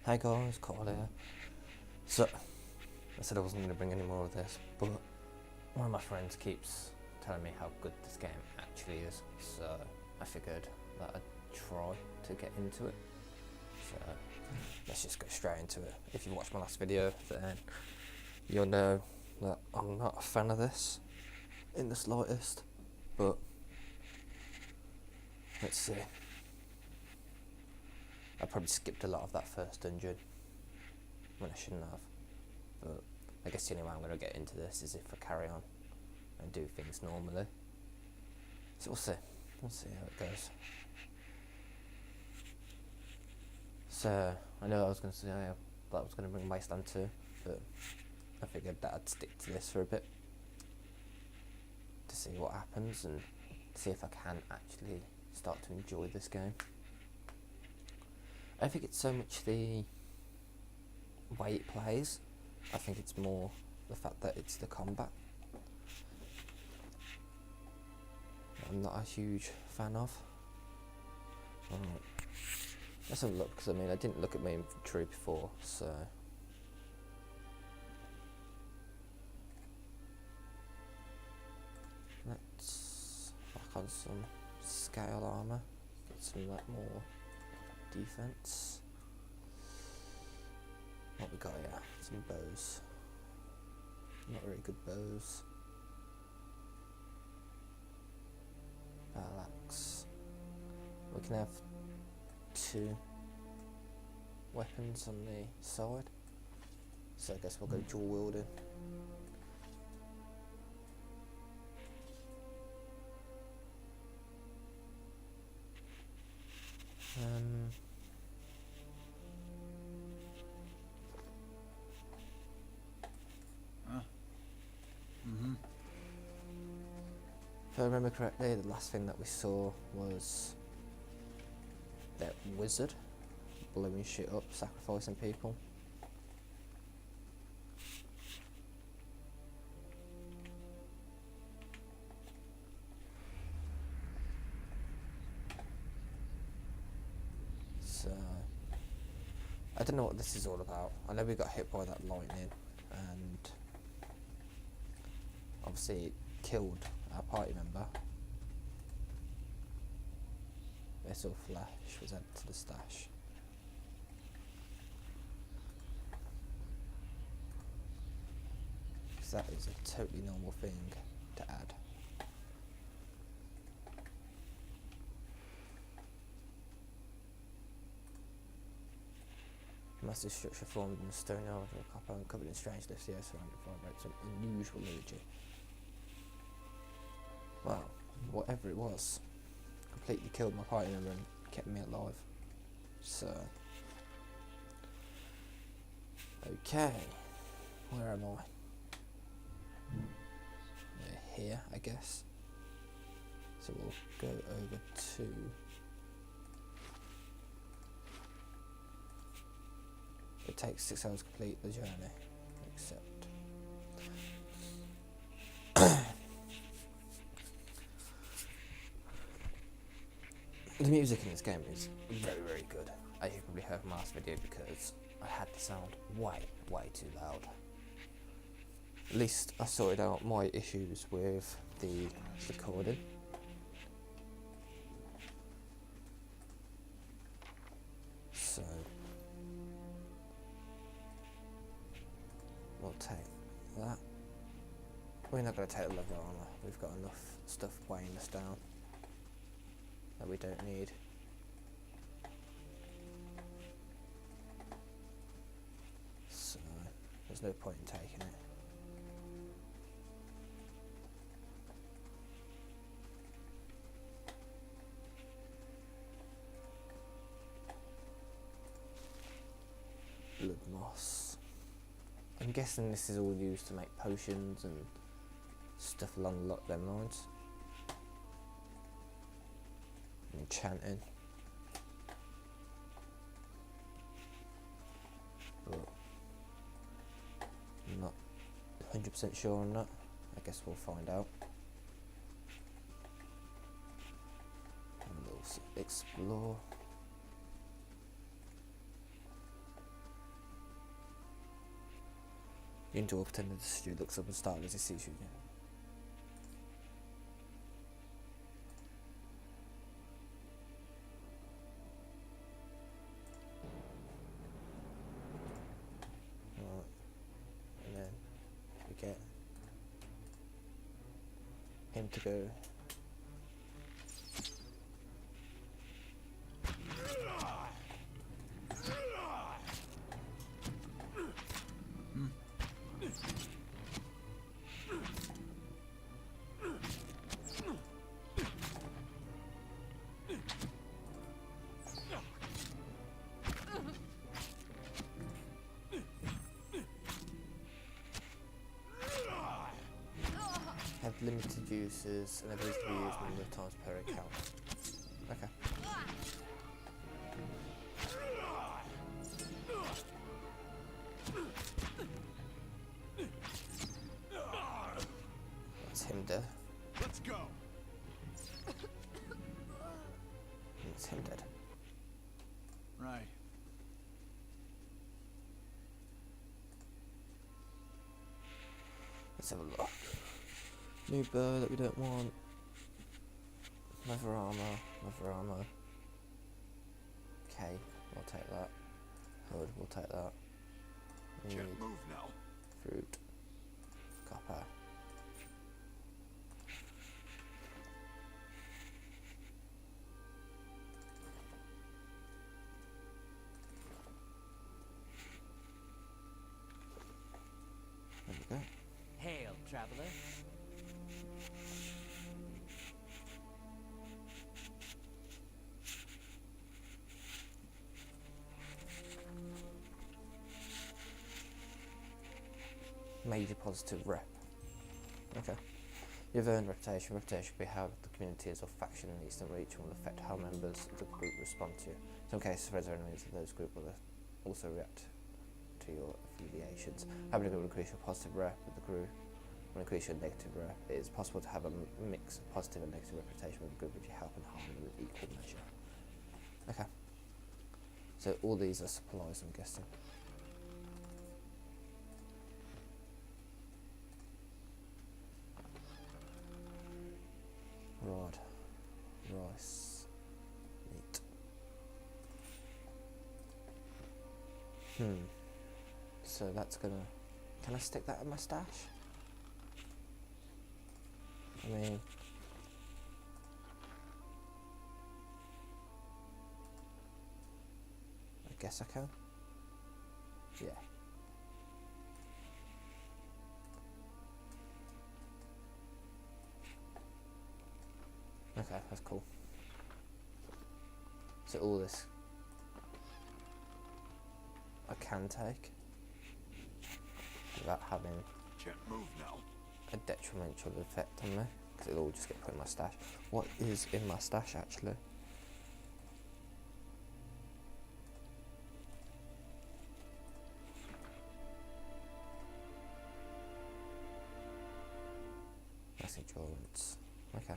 Hey guys, Carl here. So, I said I wasn't going to bring any more of this, but one of my friends keeps telling me how good this game actually is, so I figured that I'd try to get into it. So, let's just go straight into it. If you watched my last video, then you'll know that I'm not a fan of this in the slightest, but let's see. I probably skipped a lot of that first dungeon when I shouldn't have, but I guess the only way I'm going to get into this is if I carry on and do things normally. So we'll see how it goes. So I know I was going to say that I was going to bring Wasteland 2, but I figured that I'd stick to this for a bit to see what happens and see if I can actually start to enjoy this game. I don't think it's so much the way it plays, I think it's more the fact that it's the combat I'm not a huge fan of. Alright, let's have a look, because I mean I didn't look at my inventory before, so let's back on some scale armour, get some like more defense. What we got here? Some bows. Not very good bows. Battle axe. We can have 2 weapons on the side, so I guess we'll go dual wielding. If I remember correctly, the last thing that we saw was that wizard blowing shit up, sacrificing people. So I don't know what this is all about. I know we got hit by that lightning and obviously it killed our party member. Vessel flesh was added to the stash. Because that is a totally normal thing to add. Massive structure formed in the stone over a copper and covered in strange lifts, surrounded by breaks of unusual energy. Wow, whatever it was, completely killed my party member and kept me alive. So, okay, where am I? We're here, I guess. So we'll go over to it takes 6 hours to complete the journey, except the music in this game is very, very good. As you probably heard from my last video, because I had the sound way too loud. At least I sorted out my issues with the recording. So we'll take that. We're not going to take the leather armour. We've got enough stuff weighing us down that we don't need. So there's no point in taking it. Blood moss. I'm guessing this is all used to make potions and stuff along them lines. Enchanting. But I'm not 100% sure on that. I guess we'll find out. And we'll explore. You enjoy pretending the stew looks up and startled as he sees you. Right. And then we get him to go. Have limited uses and ability to be used number of times per account. Okay. That's him dead. Let's go. That's him dead. Right. Let's have a look. New bow that we don't want. Leather armor. Okay, we'll take that. Hood, we'll take that. We need Can't move now. fruit. Copper. There we go. Hail, traveler. Major positive rep. Okay. You've earned reputation. Reputation will be how the community is or faction in Eastern Reach and will affect how members of the group respond to you. In some cases, friends or enemies of those group will also react to your affiliations. Having a good will increase your positive rep with the group will increase your negative rep. It is possible to have a mix of positive and negative reputation with the group if you help and harm with equal measure. Okay. So all these are supplies, I'm guessing. Rod, rice, meat. So that's gonna. Can I stick that in my stash? I mean, I guess I can. Yeah. Okay, that's cool. So all this I can take without having Can't move now. a detrimental effect on me, because it'll all just get put in my stash. What is in my stash actually? That's endurance. Okay.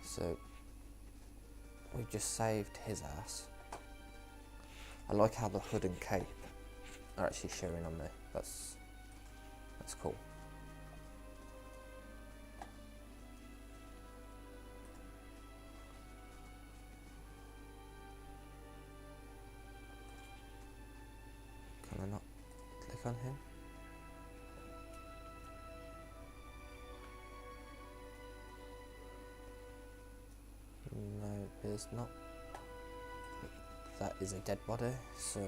So we've just saved his ass. I like how the hood and cape are actually showing on me. That's cool. Can I not click on him? No, it's not. That is a dead body, so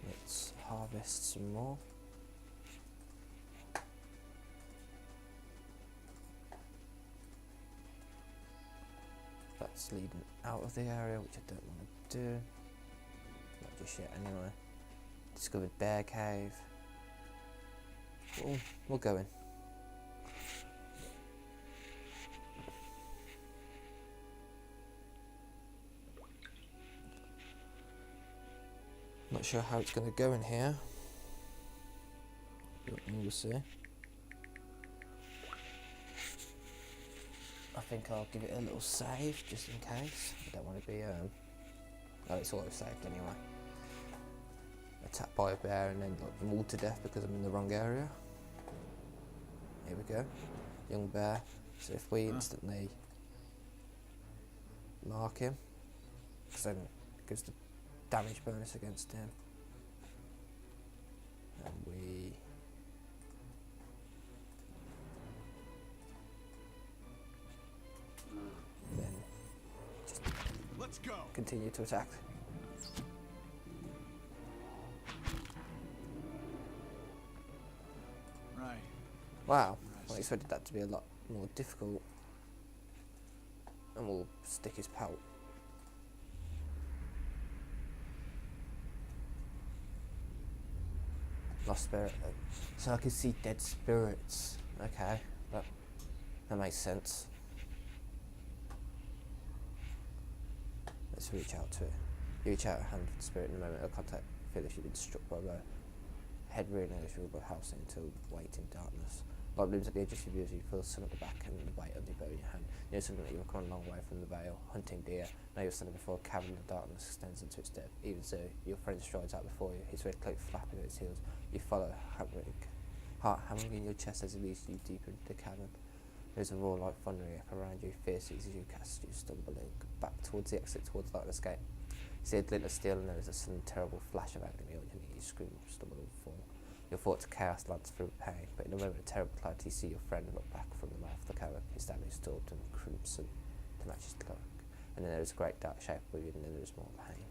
let's harvest some more. That's leading out of the area, which I don't want to do. Not just yet, anyway. Discovered bear cave. We'll go in. Not sure how it's going to go in here, but we'll see. think I'll give it a little save just in case. I don't want to be oh, it's auto saved anyway. Attacked by a bear and then like mauled to death because I'm in the wrong area. Here we go. Young bear. So if we instantly mark him, because then it gives the damage bonus against him. And we then just Let's go. continue to attack. Right. Wow, I expected that to be a lot more difficult. And we'll stick his pelt. Lost spirit. So I can see dead spirits. Okay, that makes sense. Let's reach out to it. You reach out a hand for the spirit in a moment of contact. Feel if you've been struck by a blow. Head really negligible but housing until wait in darkness. Light blooms at the edge of your view as you feel sun at the back and the weight of the bow in your hand. You know suddenly you have come a long way from the vale, hunting deer. Now you're standing before a cavern and the darkness extends into its depth. Even so, your friend strides out before you, his red cloak flapping at its heels. You follow, heart hammering in your chest as it leads you deeper into the cavern. There's a roar like thunder echo around you, fiercely as you cast you stumbling back towards the exit, towards the darkness gate. You see a glint of steel and there is a sudden terrible flash of agony on your knee. You scream, stumble and fall. Your thoughts of chaos lands through pain, but in a moment of terrible clarity you see your friend look back from the mouth of the cavern, his damage daubed and crimson to match his cloak. And then there is a great dark shape above you, and then there is more pain.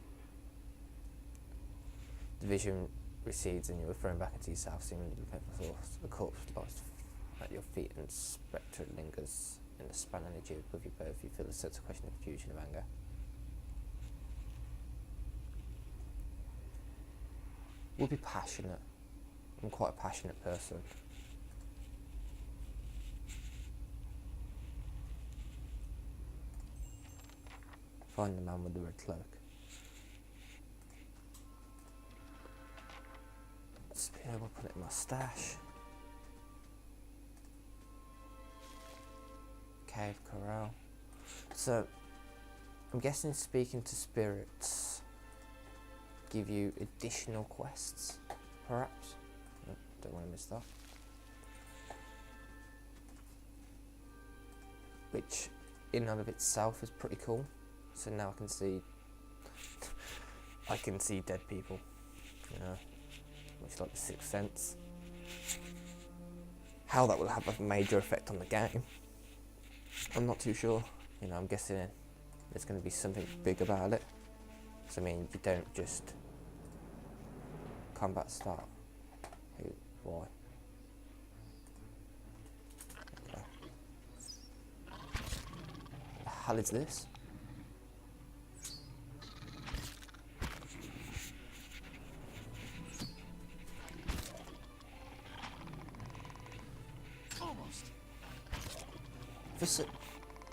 The vision recedes and you are thrown back into yourself, seemingly the painful source. The corpse lies at your feet and spectre lingers in the span energy above you both. You feel a sense of question, confusion, of anger. We'll be passionate. I'm quite a passionate person. Find the man with the red cloak. Just being able to put it in my stash. Cave corral. So, I'm guessing speaking to spirits give you additional quests, perhaps? Don't want to miss that. Which, in and of itself, is pretty cool. So now I can see dead people, you know, much like the Sixth Sense. How that will have a major effect on the game, I'm not too sure. You know, I'm guessing there's going to be something big about it. So I mean, you don't just combat start. Why? Okay. The hell is this? Almost.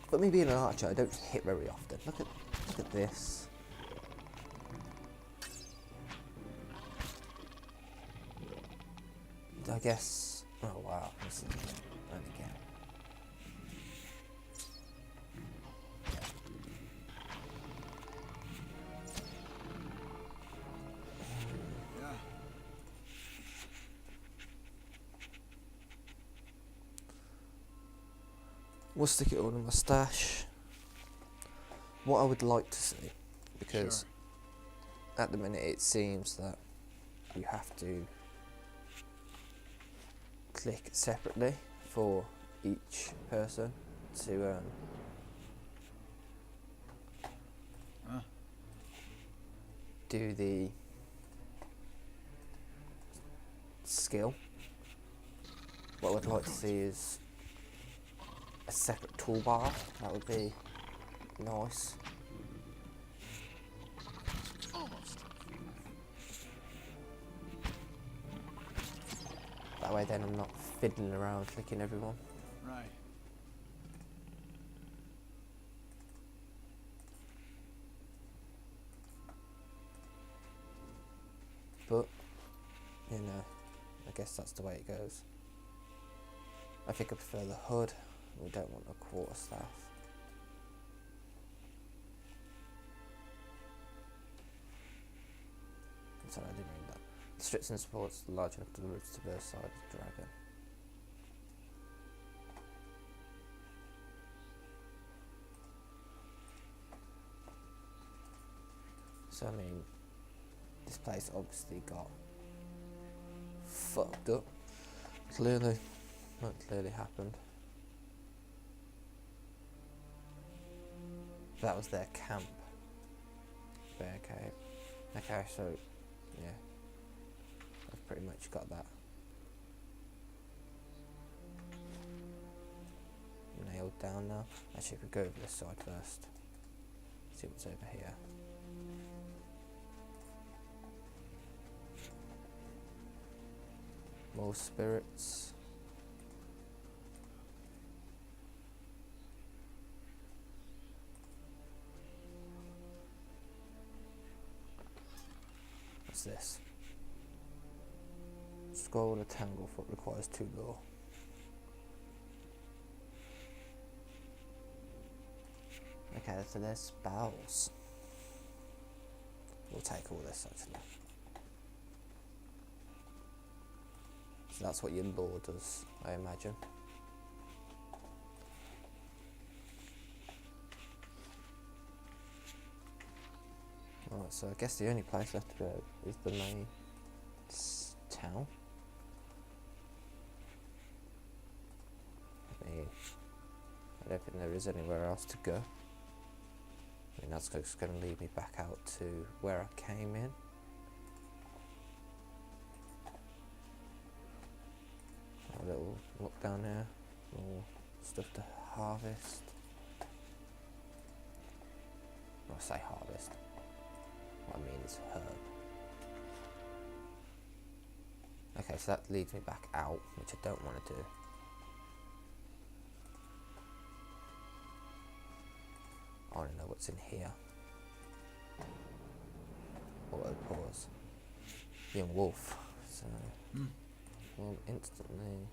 For me being an archer, I don't hit very often. Look at this. I guess. Oh wow, this is and again. Yeah. We'll stick it all in my stash. What I would like to see, because at the minute it seems that you have to click separately for each person to do the skill. What I would like to see is a separate toolbar. That would be nice. Almost. That way then I'm not fiddling around clicking everyone. Right. But, you know, I guess that's the way it goes. I think I prefer the hood. We don't want a quarterstaff. sorry, I didn't read that. The Stritzen supports large enough to the roots to burst side of the dragon. So I mean, this place obviously got fucked up. Clearly, that clearly happened. That was their camp. Bear cave. Okay, so yeah, I've pretty much got that nailed down now. Actually, if we go over this side first, see what's over here. More spirits. What's this? Scroll to Tanglefoot requires 2 lore. Okay, so there's spells. We'll take all this actually. So that's what your lore does, I imagine. Right, so I guess the only place left to go is the main town. I mean, I don't think there is anywhere else to go. I mean, that's just going to lead me back out to where I came in. A little look down there, more stuff to harvest. When I say harvest, what I mean is herb. Okay, so that leads me back out, which I don't want to do. I want to know what's in here. Auto pause. Young wolf. So, well, instantly.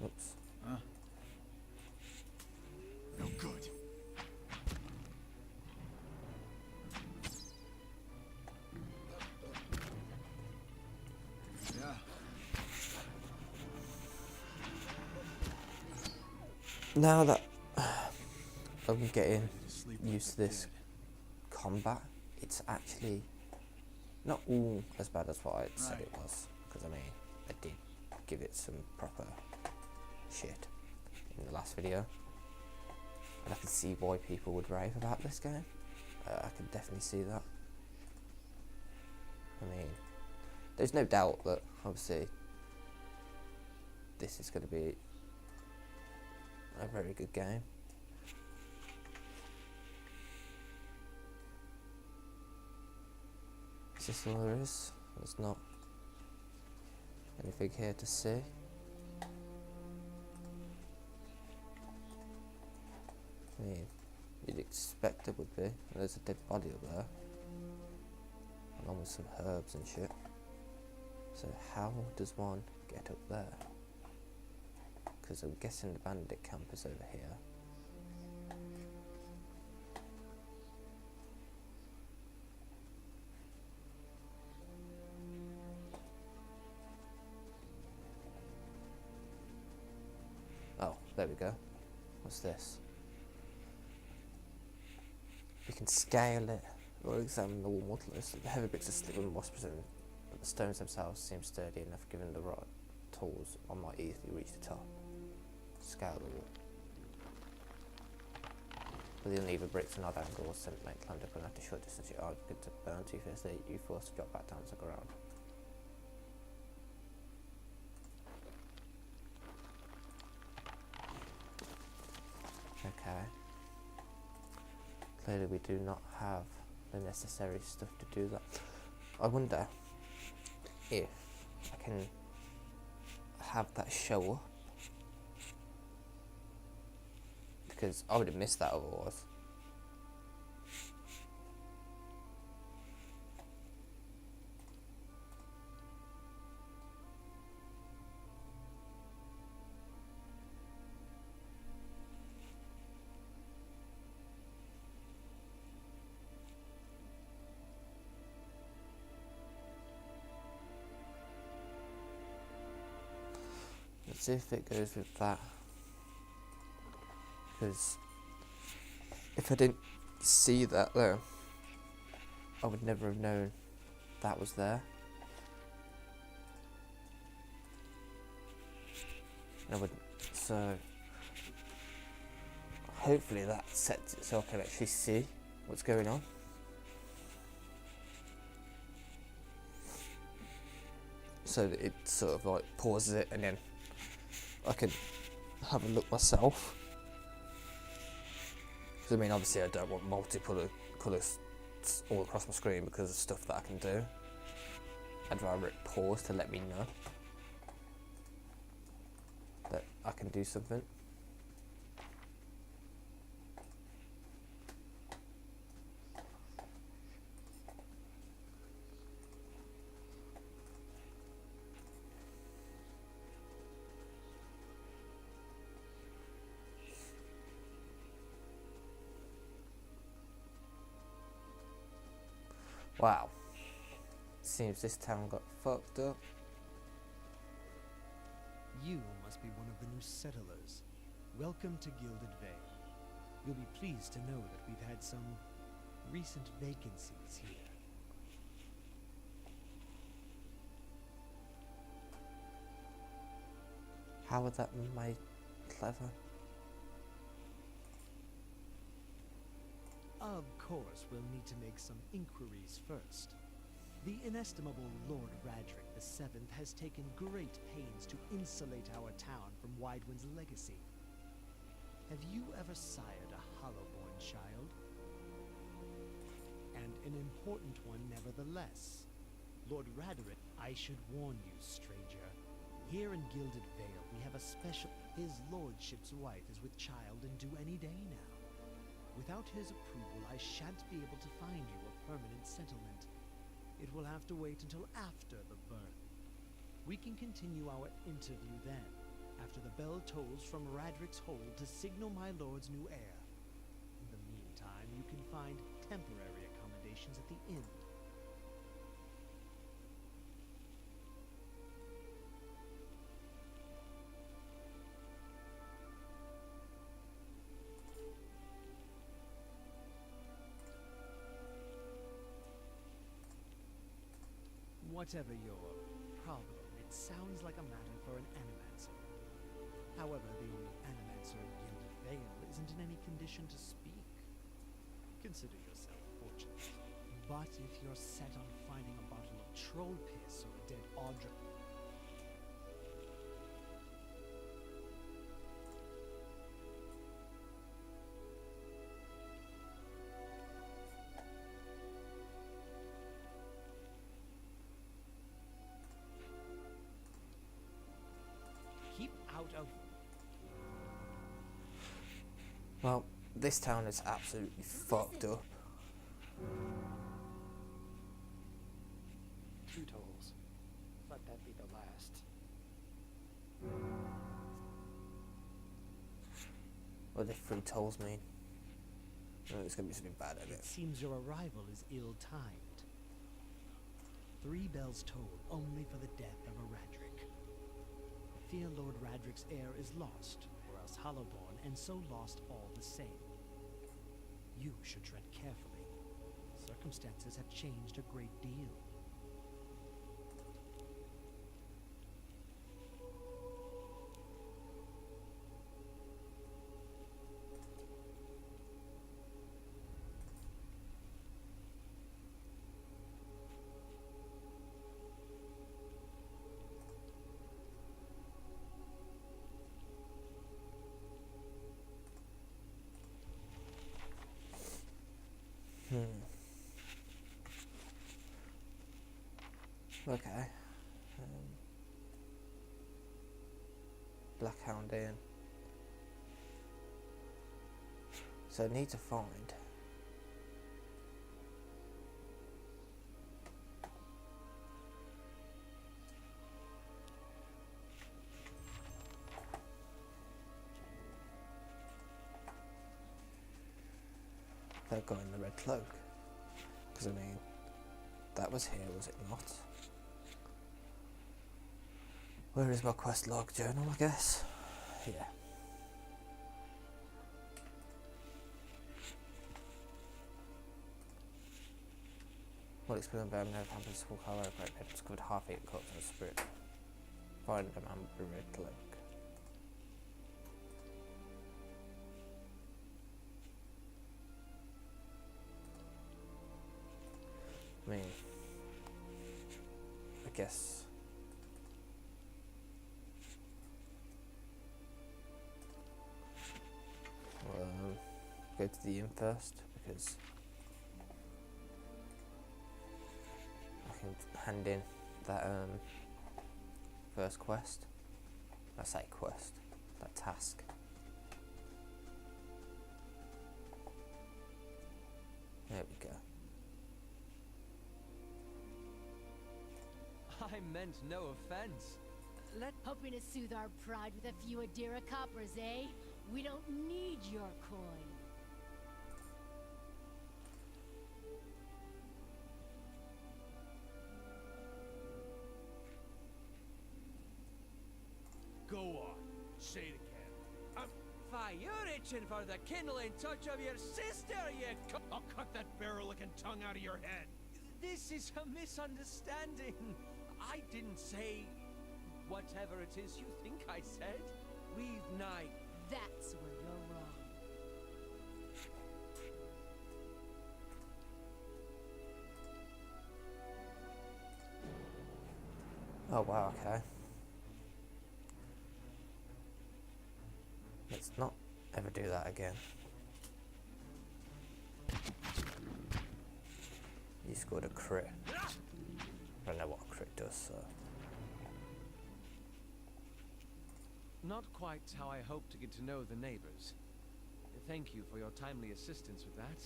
Oops. No good. Yeah. Now that I'm getting used to this combat, it's actually not all as bad as what I said it was. Because I mean, I did give it some proper shit in the last video. And I can see why people would rave about this game. I can definitely see that. I mean, there's no doubt that obviously this is going to be a very good game. Is this all there is? There's not anything here to see. I mean, you'd expect it would be. There's a dead body up there, along with some herbs and shit. So how does one get up there? Because I'm guessing the bandit camp is over here. Oh, there we go. What's this? We can scale it or examine the wall more closely. The heavy bricks are slipping and wasps, but the stones themselves seem sturdy enough. Given the right tools, I might easily reach the top. Scale the wall. With the uneven bricks and odd angles, sent make climbed up and at a short distance, you are good to burn too fiercely. You forced to drop back down to the ground. Okay. Clearly we do not have the necessary stuff to do that. I wonder if I can have that show up, because I would have missed that otherwise. see if it goes with that. Because if I didn't see that though, I would never have known that was there. I wouldn't. So hopefully that sets it so I can actually see what's going on. So that it sort of like pauses it and then I can have a look myself. Because I mean, obviously I don't want multiple colours all across my screen because of stuff that I can do. I'd rather it pause to let me know that I can do something. Wow. Seems this town got fucked up. You must be one of the new settlers. Welcome to Gilded Vale. You'll be pleased to know that we've had some recent vacancies here. How would that made clever? Of course, we'll need to make some inquiries first. The inestimable Lord Radric VII has taken great pains to insulate our town from Widewind's legacy. Have you ever sired a Hollowborn child? And an important one nevertheless. Lord Radric, I should warn you, stranger. Here in Gilded Vale, we have a special... His lordship's wife is with child and due any day now. Without his approval, I shan't be able to find you a permanent settlement. It will have to wait until after the birth. We can continue our interview then, after the bell tolls from Radric's hold to signal my lord's new heir. In the meantime, you can find temporary accommodations at the inn. Whatever your problem, it sounds like a matter for an animancer. However, the only animancer in Gilded Vale isn't in any condition to speak. Consider yourself fortunate. But if you're set on finding a bottle of troll piss or a dead Audra... Keep out of... Well, this town is absolutely fucked up. 2 tolls. Let that be the last. What do 3 tolls mean? Oh, there's gonna be something bad at It it. seems your arrival is ill-timed. 3 bells toll only for the death of a Radric. Fear Lord Radric's heir is lost, or else Hollowborn, and so lost all the same. You should tread carefully. Circumstances have changed a great deal. Okay. Blackhound Inn. So I need to find... that guy in the red cloak. Because I mean, that was here, was it not? Where is my quest log journal, I guess? Yeah. Well, exploring Birmingham have happened to school Colorado Great Paper discovered half-eaten corpse of a spirit. Find them and red link. I mean, I guess go to the inn first because I can hand in that first quest. I say quest, that task. There we go. I meant no offense. Hoping to soothe our pride with a few Adira coppers, eh? We don't need your coin. Go on. Say it again. Fie, you're itching for the kindling touch of your sister, you I'll cut that barrel-licking tongue out of your head. This is a misunderstanding. I didn't say whatever it is you think I said. We've night. That's where you're wrong. Oh wow, okay. Let's not ever do that again. You scored a crit. I don't know what a crit does, so. Not quite how I hoped to get to know the neighbors. Thank you for your timely assistance with that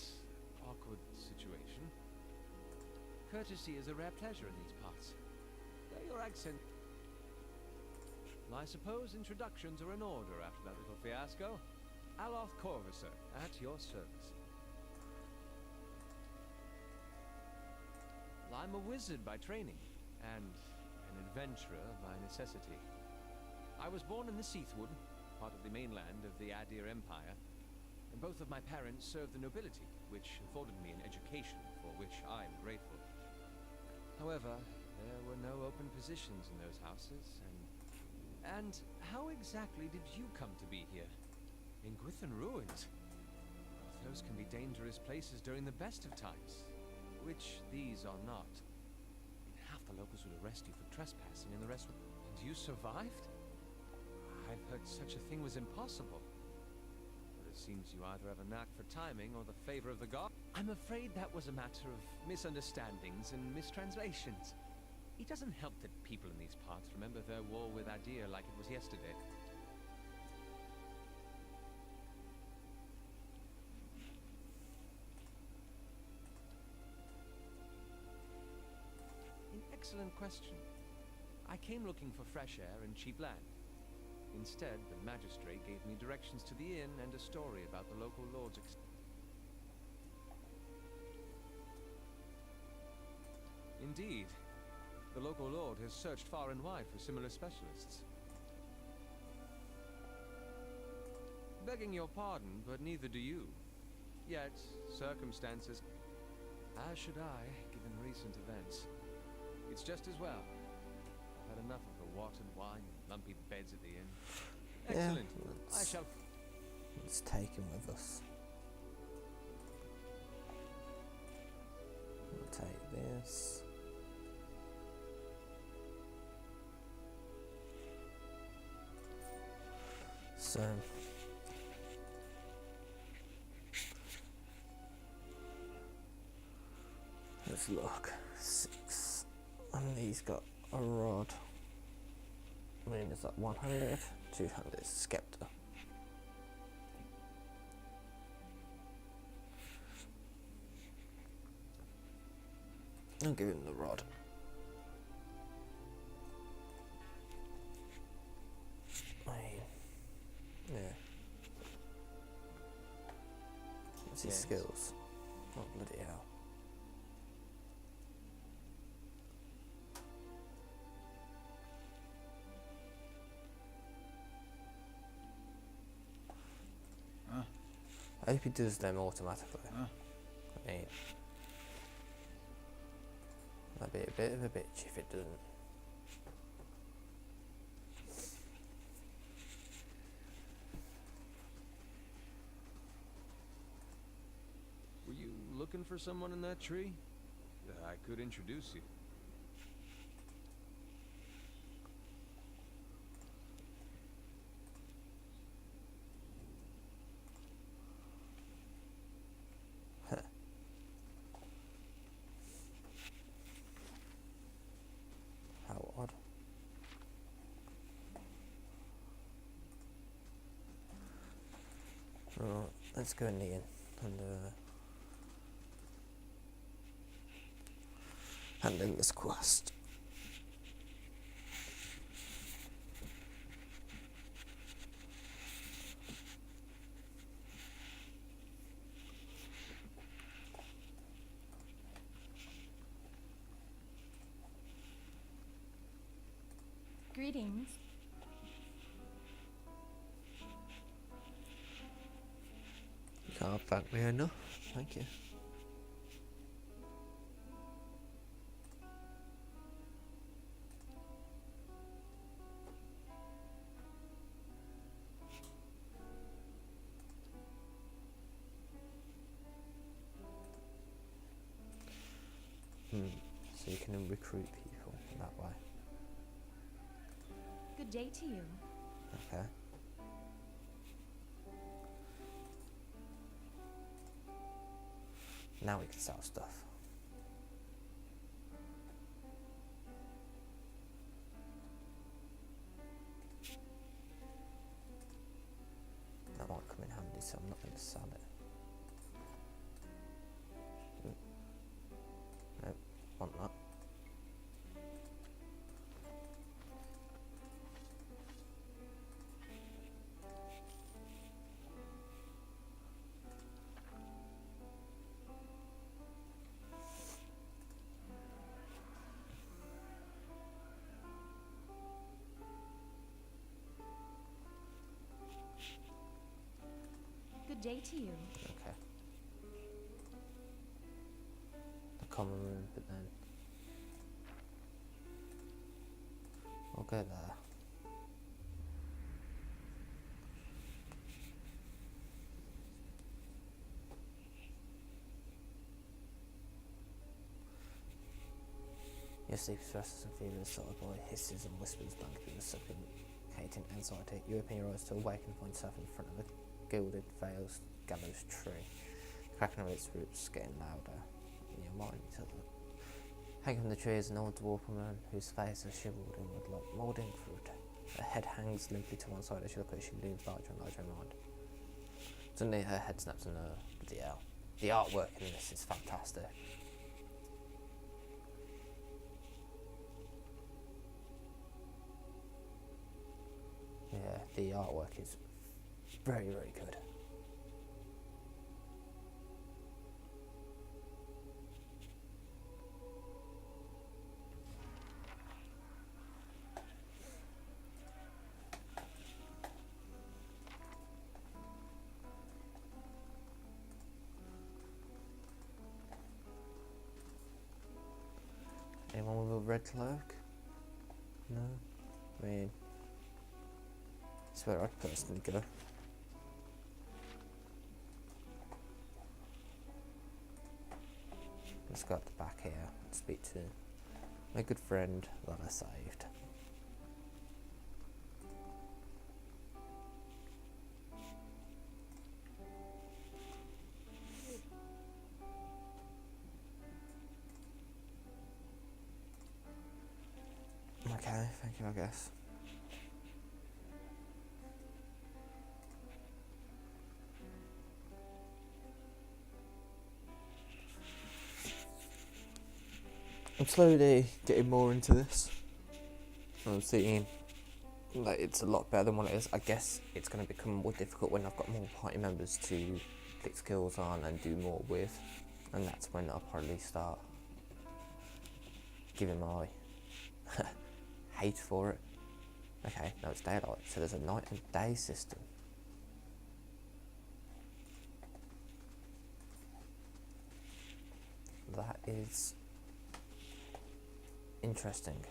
awkward situation. Courtesy is a rare pleasure in these parts. Though your accent... I suppose introductions are in order after that little fiasco. Aloth Corvusser, at your service. I'm a wizard by training, and an adventurer by necessity. I was born in the Seathwood, part of the mainland of the Adir Empire, and both of my parents served the nobility, which afforded me an education for which I am grateful. However, there were no open positions in those houses, and how exactly did you come to be here? In Gwithan Ruins? Those can be dangerous places during the best of times, which these are not. Half the locals would arrest you for trespassing, and the rest would... And you survived? I've heard such a thing was impossible. But it seems you either have a knack for timing or the favor of the god. I'm afraid that was a matter of misunderstandings and mistranslations. It doesn't help that people in these parts remember their war with Adir like it was yesterday. An excellent question. I came looking for fresh air and cheap land. Instead, the magistrate gave me directions to the inn and a story about the local lord's Indeed. The local lord has searched far and wide for similar specialists. Begging your pardon, but neither do you. Yet, circumstances... As should I, given recent events. It's just as well. I've had enough of the watered wine and lumpy beds at the inn. Excellent. Yeah, I shall... Let's take him with us. We'll take this. So let's look. 6. And he's got a rod. I mean, is that 100? 200 Scepter. I'll give him the rod. Yeah. What's his skills? Oh, bloody hell. I hope he does them automatically. Ah. I mean, that'd be a bit of a bitch if it doesn't. Were you looking for someone in that tree? I could introduce you. How odd. Right, let's go in the inn and hand in this quest. Greetings. You can't thank me enough. Thank you. So you can recruit people that way. Good day to you. Okay. Now we can sell stuff. That might come in handy, so I'm not going to sell it. Nope, want that. Good day to you. Okay. The common room, but then we'll go there. Your sleep stresses and fevers sort of boy hisses and whispers blankly with suffocating anxiety. You open your eyes to awaken and find yourself in front of a gilded veils gallows tree. The cracking of its roots getting louder in your mind. Hanging from the tree is an old dwarf woman whose face is shriveled inward like moulding fruit. Her head hangs limply to one side as you look at her. She looms larger and larger in mind. Suddenly her head snaps and bloody hell. The artwork in this is fantastic. Yeah, the artwork is very, very good. Anyone with a red cloak? No? I mean, that's where I'd personally go. Let's go up the back here and speak to my good friend that I saved. Okay, thank you, I guess. I'm slowly getting more into this. I'm seeing that it's a lot better than what it is. I guess it's going to become more difficult when I've got more party members to click skills on and do more with. And that's when I'll probably start giving my hate for it. Okay, now it's daylight, so there's a night and day system. that is interesting.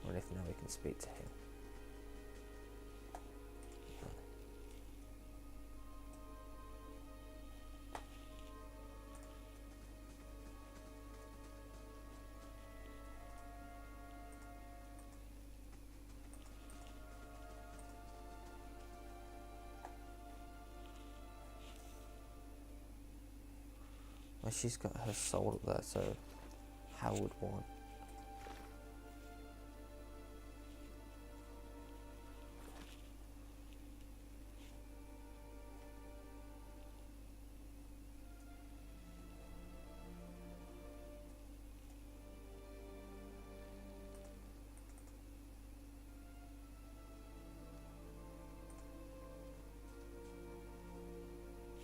What if now we can speak to him? Well, she's got her soul up there, so how would one?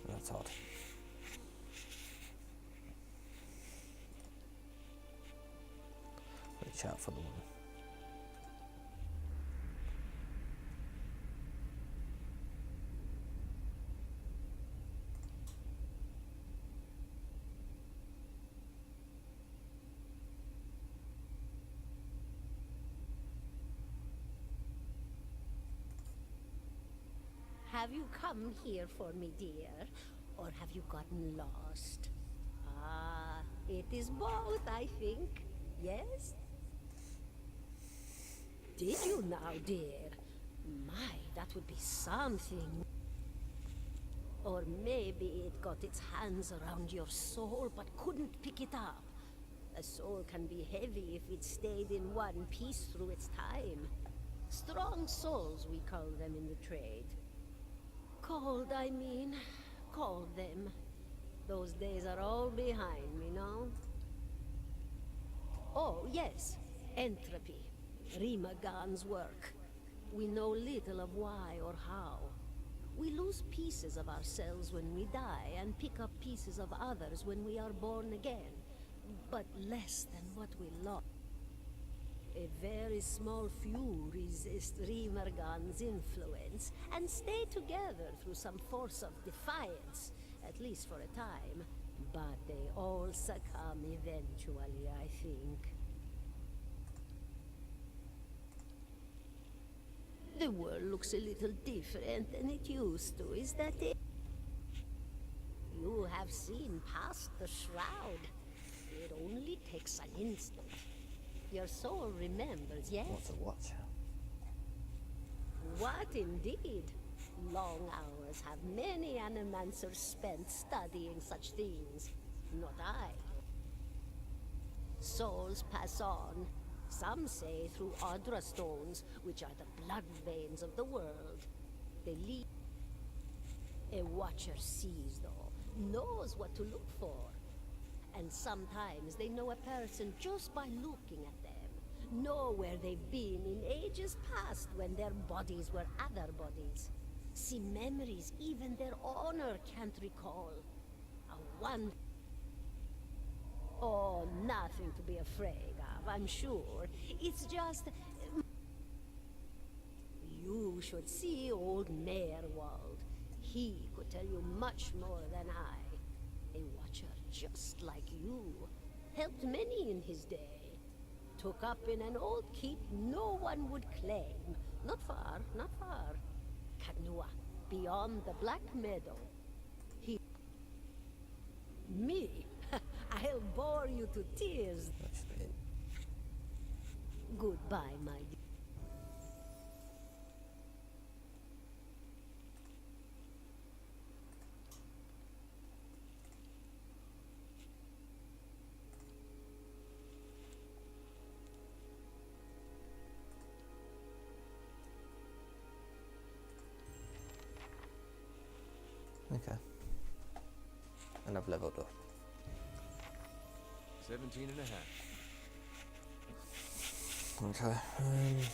That's odd. Reach out for the one. Have you come here for me, dear? Or have you gotten lost? Ah, it is both, I think. Yes? Did you now, dear? My, that would be something. Or maybe it got its hands around your soul but couldn't pick it up. A soul can be heavy if it stayed in one piece through its time. Strong souls, we call them in the trade. Cold, I mean. Call them. Those days are all behind me now. Oh, yes. Entropy. Rimagan's work. We know little of why or how. We lose pieces of ourselves when we die, and pick up pieces of others when we are born again. But less than what we lost. A very small few resist Rimergan's influence and stay together through some force of defiance, at least for a time. But they all succumb eventually, I think. The world looks a little different than it used to, is that it? You have seen past the shroud. It only takes an instant. Your soul remembers, yes? What's a watcher? What indeed? Long hours have many animancers spent studying such things. Not I. Souls pass on. Some say through Adra stones, which are the blood veins of the world. They lead. A watcher sees, though, knows what to look for. And sometimes they know a person just by looking at them. Know where they've been in ages past when their bodies were other bodies. See memories even their honor can't recall. A one. Oh, nothing to be afraid of, I'm sure. It's just... You should see old Merwald. He could tell you much more than I. A watcher just like you. Helped many in his day. Took up in an old keep no one would claim. Not far, not far. Kadnua, beyond the Black Meadow. He... Me? I'll bore you to tears. Actually, Goodbye, my dear. okay. And I've leveled up. 17 and a half. Okay.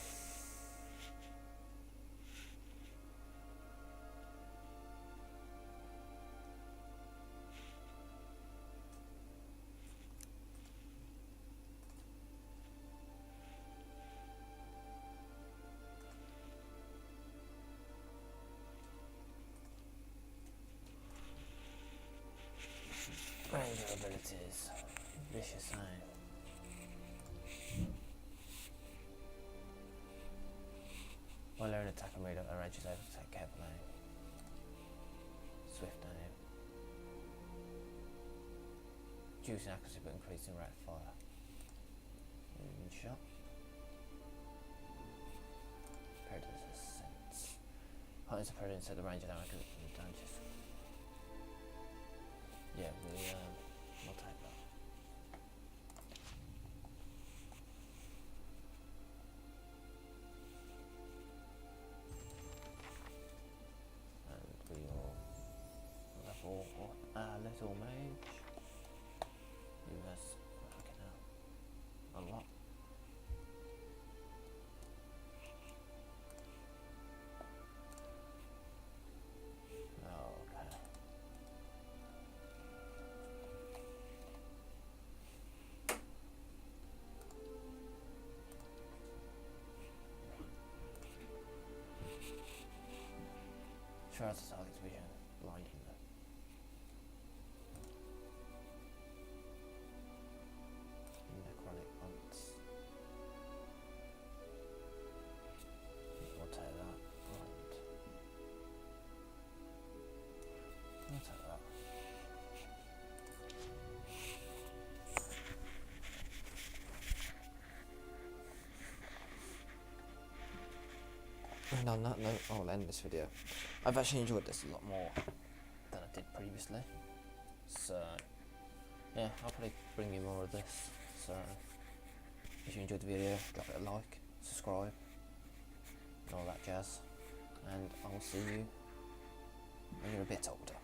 which is able to take careful aim, swift aim, reducing accuracy but increasing rate of fire. Moving shot. Predator's sense. Heightens the predator so the range of damage and damages. Yeah, we'll take that. And we will level up our little mage. Who has fucking hell a lot. Okay. Shards the target's vision, blinding them. Necrotic hunts. We'll take that. And I'll take that. And on that note, I'll end this video. I've actually enjoyed this a lot more than I did previously. So, yeah, I'll probably bring you more of this. So, if you enjoyed the video, drop it a like, subscribe, and all that jazz. And I will see you when you're a bit older.